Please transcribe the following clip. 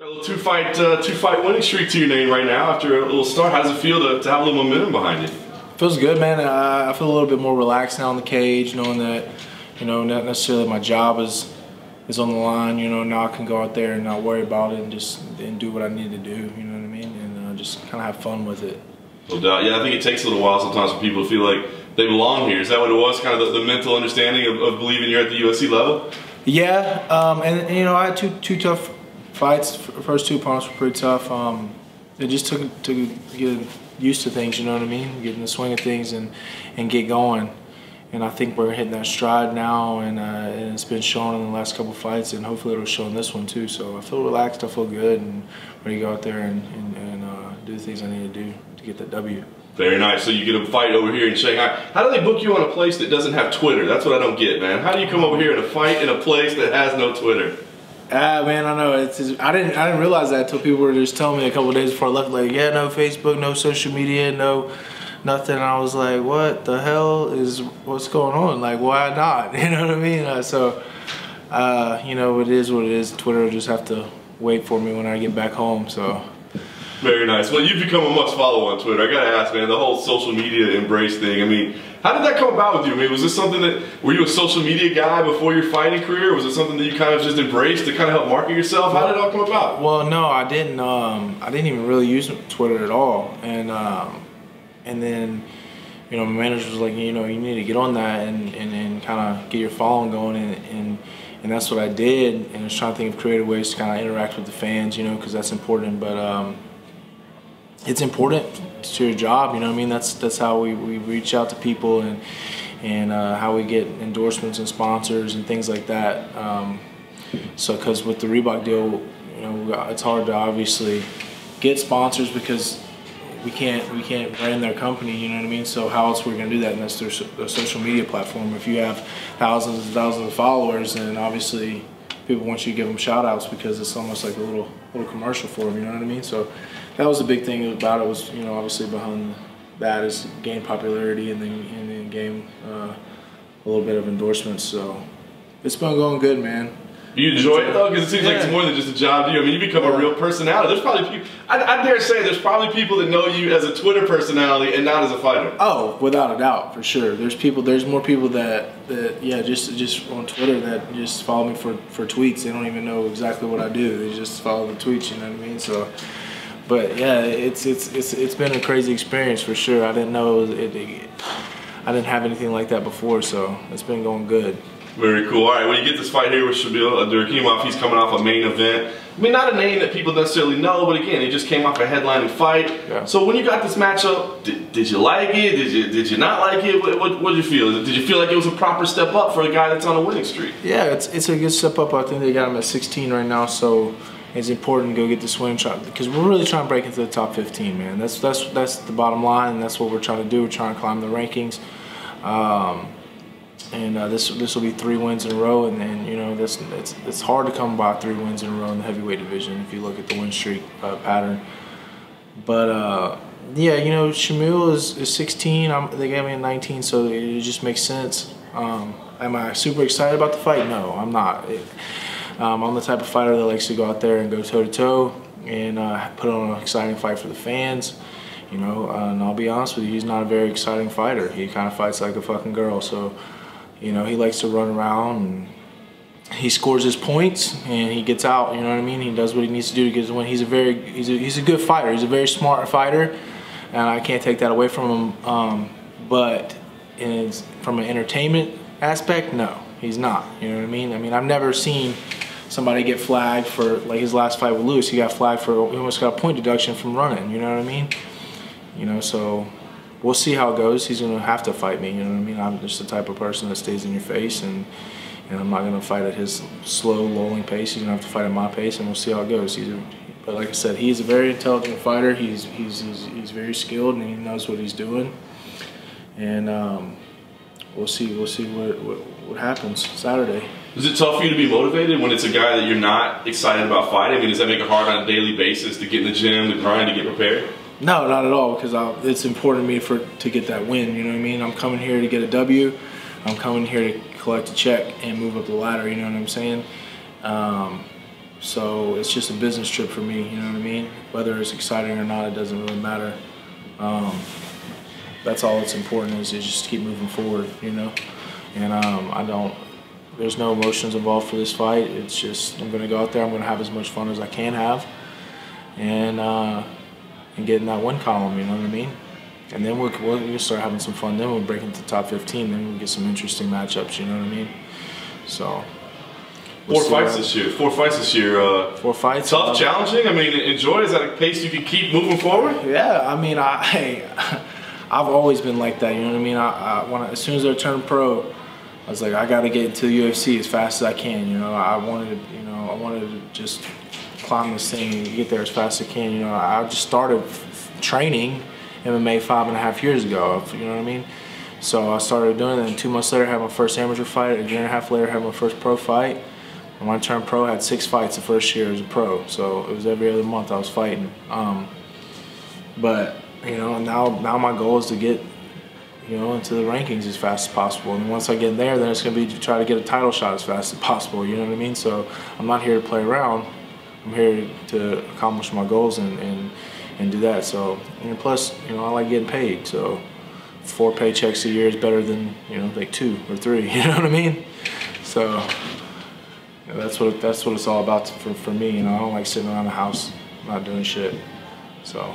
A little two-fight winning streak to your name right now after a little start. How does it feel to have a little momentum behind you? Feels good, man. I feel a little bit more relaxed now in the cage, knowing that, not necessarily my job is on the line. Now I can go out there and not worry about it and do what I need to do. You know what I mean? And just kind of have fun with it. No doubt. Yeah, I think it takes a little while sometimes for people to feel like they belong here. Is that what it was? Kind of the mental understanding of believing you're at the UFC level? Yeah, and I had two tough fights. First two opponents were pretty tough. It just took to get used to things, you know what I mean? Get in the swing of things and get going. And I think we're hitting that stride now, and it's been shown in the last couple fights, and hopefully it'll show in this one too. So I feel relaxed, I feel good, and ready to go out there and do the things I need to do to get that W. Very nice. So you get a fight over here in Shanghai. How do they book you on a place that doesn't have Twitter? That's what I don't get, man. How do you come over here and a fight in a place that has no Twitter? Man, I know. I didn't realize that until people were just telling me a couple of days before I left. Like, yeah, no Facebook, no social media, no nothing. And I was like, what the hell what's going on? Like, why not? You know what I mean? It is what it is. Twitter will just have to wait for me when I get back home. So. Very nice. Well, you've become a must-follow on Twitter. I gotta ask, man, the whole social media embrace thing. I mean, how did that come about with you? I mean, was this something were you a social media guy before your fighting career? Or was it something that you kind of just embraced to kind of help market yourself? How did it all come about? Well, no, I didn't. I didn't even really use Twitter at all. And then, my manager was like, you need to get on that and kind of get your following going. And that's what I did. And I was trying to think of creative ways to kind of interact with the fans, because that's important. But it's important to your job, you know what I mean? That's how we reach out to people and how we get endorsements and sponsors and things like that. Because with the Reebok deal, it's hard to obviously get sponsors because we can't brand their company, you know what I mean? So how else are we gonna do that? And that's their social media platform. If you have thousands and thousands of followers, then obviously people want you to give them shout outs because it's almost like a little commercial for them, you know what I mean? So that was the big thing about it was, obviously behind that is gain popularity and then gain a little bit of endorsements. So it's been going good, man. You enjoy it though? Because it seems like it's more than just a job to you. I mean, you become a real personality. There's probably people, I dare say there's probably people that know you as a Twitter personality and not as a fighter. Oh, without a doubt, for sure. There's more people that just on Twitter that just follow me for tweets. They don't even know exactly what I do. They just follow the tweets, you know what I mean? So, but yeah, it's been a crazy experience for sure. I didn't know I didn't have anything like that before, so it's been going good. Very cool. All right, well, you get this fight here with Shabir Abdurakhimov. He's coming off a main event. I mean, not a name that people necessarily know, but again, he just came off a headlining fight. Yeah. So when you got this matchup, did you like it? Did you not like it? What did you feel? Did you feel like it was a proper step up for a guy that's on a winning streak? Yeah, it's a good step up. I think they got him at 16 right now, so it's important to go get this win shot because we're really trying to break into the top 15, man. That's the bottom line, and that's what we're trying to do. We're trying to climb the rankings. This will be 3 wins in a row, and then it's hard to come by 3 wins in a row in the heavyweight division if you look at the win streak pattern. But yeah, Shamil is 16. They got me at 19, so it just makes sense. Am I super excited about the fight? No, I'm not. I'm the type of fighter that likes to go out there and go toe to toe and put on an exciting fight for the fans. And I'll be honest with you, he's not a very exciting fighter. He kind of fights like a fucking girl. So. He likes to run around and he scores his points and he gets out, you know what I mean? He does what he needs to do to get his win. He's a good fighter. He's a very smart fighter, and I can't take that away from him. But from an entertainment aspect, no, he's not. You know what I mean? I mean, I've never seen somebody get flagged for, like his last fight with Lewis, he got flagged he almost got a point deduction from running, you know what I mean? So we'll see how it goes. He's going to have to fight me, you know what I mean? I'm just the type of person that stays in your face, and I'm not going to fight at his slow, lolling pace. He's going to have to fight at my pace, and we'll see how it goes. But like I said, he's a very intelligent fighter. He's very skilled, and he knows what he's doing. And we'll see what happens Saturday. Is it tough for you to be motivated when it's a guy that you're not excited about fighting? I mean, does that make it hard on a daily basis to get in the gym, to grind, to get prepared? No, not at all, because it's important to me to get that win, you know what I mean? I'm coming here to get a W. I'm coming here to collect a check and move up the ladder, you know what I'm saying? So it's just a business trip for me, you know what I mean? Whether it's exciting or not, it doesn't really matter. That's all that's important is just keep moving forward, you know? And there's no emotions involved for this fight. It's just, I'm gonna go out there, I'm gonna have as much fun as I can have and get in that win column, you know what I mean? And then we'll start having some fun. Then we'll break into the top 15. Then we'll get some interesting matchups, you know what I mean? So. Four fights this year. 4 4 fights. Tough, challenging. I mean, enjoy. Is that a pace you can keep moving forward? Yeah, I mean, I've always been like that. You know what I mean? As soon as I turned pro, I was like, I got to get into the UFC as fast as I can. You know, I wanted to just climb this thing and get there as fast as I can. You know, I just started training MMA 5.5 years ago. You know what I mean? So I started doing it, and 2 months later, I had my first amateur fight. A year and a half later, I had my first pro fight. And when I turned pro, I had 6 fights the first year as a pro. So it was every other month I was fighting. But you know, now my goal is to get, you know, into the rankings as fast as possible. And once I get there, then it's going to be to try to get a title shot as fast as possible. You know what I mean? So I'm not here to play around. I'm here to accomplish my goals and do that. So, and plus, you know, I like getting paid. So 4 paychecks a year is better than, you know, like 2 or 3. You know what I mean? So. That's what it's all about for me, you know. I don't like sitting around the house not doing shit. So